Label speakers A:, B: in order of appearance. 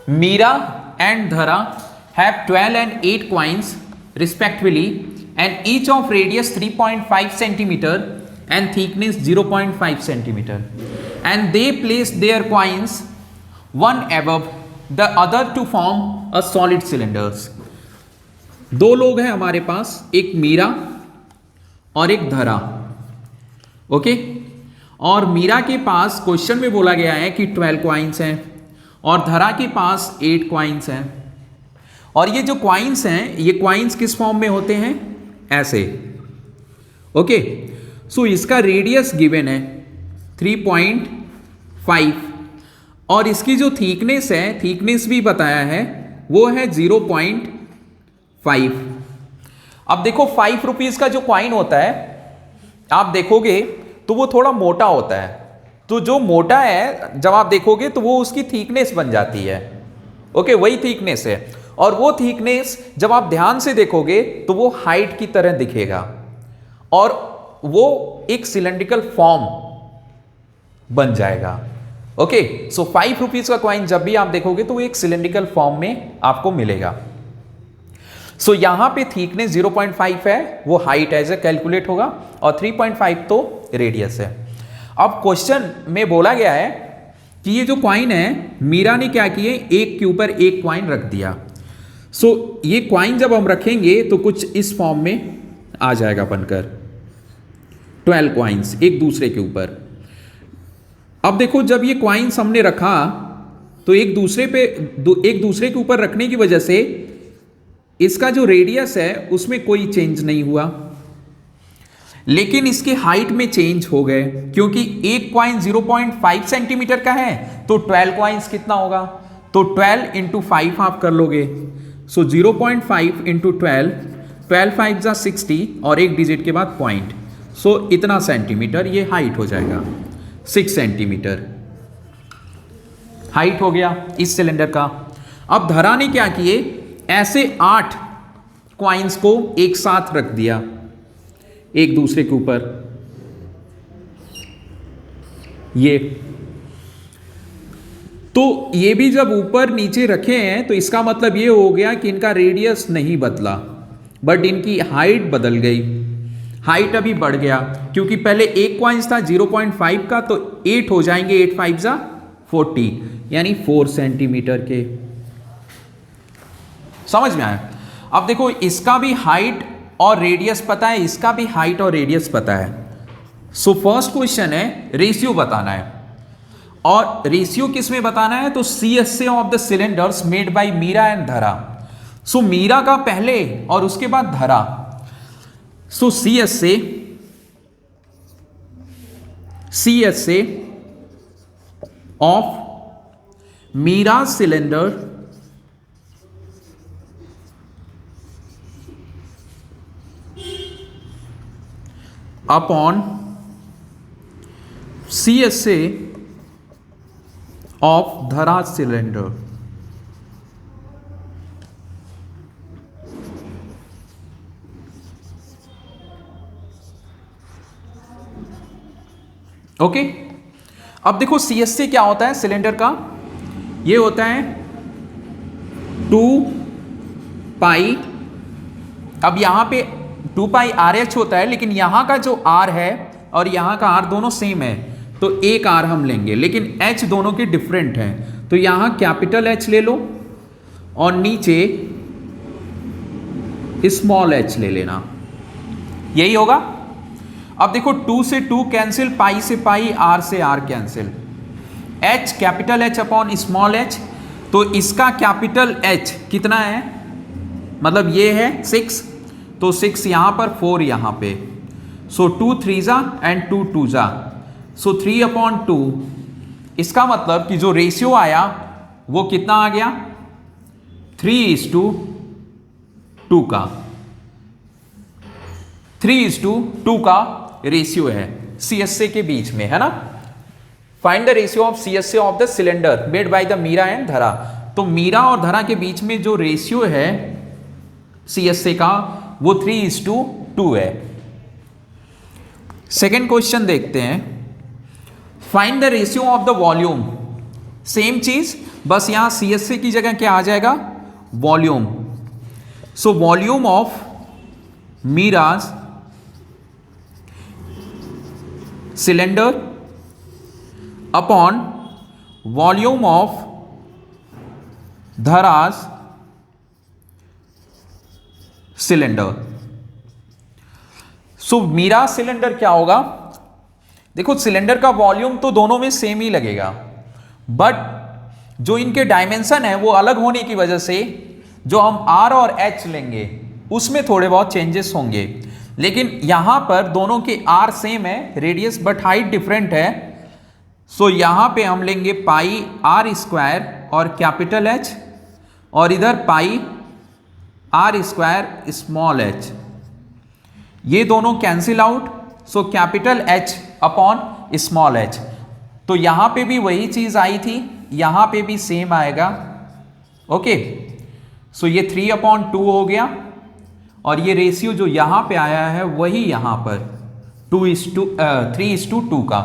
A: Mira and Dhara have 12 and 8 coins respectively, and each of radius 3.5 centimeter and thickness 0.5 centimeter, and they place their coins one above the other to form a solid cylinders. दो लोग हैं हमारे पास, एक मीरा और एक धरा, okay. और मीरा के पास क्वेश्चन में बोला गया है कि 12 क्वाइंस हैं और धरा के पास 8 क्वाइंस हैं। और ये जो क्वाइंस हैं, ये क्वाइंस किस फॉर्म में होते हैं? ऐसे, ओके। सो इसका रेडियस गिवन है 3.5 और इसकी जो थिकनेस है, थिकनेस भी बताया है, वो है 0.5। अब देखो 5 रुपीज का जो कॉइन होता है, आप देखोगे तो वो थोड़ा मोटा होता है। तो जो मोटा है जब आप देखोगे तो वो उसकी थिकनेस बन जाती है, ओके, वही थिकनेस है। और वो थिकनेस जब आप ध्यान से देखोगे तो वो हाइट की तरह दिखेगा और वो एक सिलेंड्रिकल फॉर्म बन जाएगा, ओके। सो 5 रुपीज का कॉइन जब भी आप देखोगे तो वो एक सिलेंड्रिकल फॉर्म में आपको मिलेगा। सो यहां पे थिकनेस 0.5 है, वो हाइट एज ए कैलकुलेट होगा, और 3.5 तो रेडियस है। अब क्वेश्चन में बोला गया है कि ये जो कॉइन है, मीरा ने क्या किए, एक के ऊपर एक कॉइन रख दिया। सो ये कॉइन जब हम रखेंगे तो कुछ इस फॉर्म में आ जाएगा बनकर, 12 कॉइन्स एक दूसरे के ऊपर। अब देखो जब ये कॉइन्स हमने रखा तो एक दूसरे के ऊपर रखने की वजह से इसका जो रेडियस है उसमें कोई चेंज नहीं हुआ, लेकिन इसके हाइट में चेंज हो गए, क्योंकि एक कॉइन 0.5 सेंटीमीटर का है तो 12 कॉइन्स कितना होगा, तो 12 इंटू 5 आप कर लोगे। सो 0.5 इंटू 12, 12 5 जा 60 और एक डिजिट के बाद पॉइंट, सो इतना सेंटीमीटर ये हाइट हो जाएगा, 6 सेंटीमीटर हाइट हो गया इस सिलेंडर का। अब धरा ने क्या किए, ऐसे 8 क्वाइंस को एक साथ रख दिया एक दूसरे के ऊपर, ये तो ये भी जब ऊपर नीचे रखे हैं तो इसका मतलब ये हो गया कि इनका रेडियस नहीं बदला, बट इनकी हाइट बदल गई। हाइट अभी बढ़ गया, क्योंकि पहले एक क्वाइंस था 0.5 का, तो 8 हो जाएंगे, 8 5 जा 40, यानी 4 सेंटीमीटर के। समझ में आया? अब देखो इसका भी हाइट और रेडियस पता है, इसका भी हाइट और रेडियस पता है। सो फर्स्ट क्वेश्चन है रेशियो बताना है, और रेशियो किस में बताना है, तो CSA of the cylinders made by Meera and Dhara. So Meera का पहले और उसके बाद Dhara. So CSA of Meera cylinder upon CSA of Dhara cylinder. Okay, अब देखो CSA क्या होता है सिलेंडर का, ये होता है 2 पाई। अब यहां पे 2 पाई RH होता है, लेकिन यहां का जो R है और यहां का R दोनों सेम है, तो एक R हम लेंगे, लेकिन H दोनों के डिफरेंट हैं। तो यहां कैपिटल H ले लो और नीचे स्मॉल h ले लेना, यही होगा। अब देखो 2 से 2 कैंसिल, पाई से पाई, R से R cancel, H capital H upon small h, तो इसका कैपिटल H कितना है, मतलब ये है 6, तो 6 यहां पर, 4 यहां पे, सो 2 3 जा एंड 2 2 जा, सो 3/2। इसका मतलब कि जो रेशियो आया वो कितना आ गया, 3:2 का, 3:2 का रेशियो है CSA के बीच में, है ना। Find the ratio of CSA of the cylinder made by the Meera and Dhara. तो मीरा और धरा के बीच में जो रेशियो है CSA का वो 3:2 है। सेकेंड क्वेश्चन देखते हैं, find the ratio of the volume same चीज, बस यहां CSA की जगह क्या आ जाएगा, वॉल्यूम। सो वॉल्यूम ऑफ मीराज सिलेंडर अपॉन वॉल्यूम ऑफ धराज सिलेंडर। सो मीराज सिलेंडर क्या होगा, देखो सिलेंडर का वॉल्यूम तो दोनों में सेम ही लगेगा, बट जो इनके डायमेंशन है वो अलग होने की वजह से जो हम R और H लेंगे उसमें थोड़े बहुत चेंजेस होंगे। लेकिन यहां पर दोनों के R सेम है, रेडियस बट हाइट डिफरेंट है। सो यहां पे हम लेंगे पाई R स्क्वायर और कैपिटल H, और इधर पाई R स्क्वायर स्मॉल h। ये दोनों cancel out, so capital H upon small h। तो यहां पे भी वही चीज आई थी, यहां पे भी सेम आएगा। ओके, सो ये 3/2 हो गया, और ये रेशियो जो यहां पे आया है वही यहां पर 3:2 का।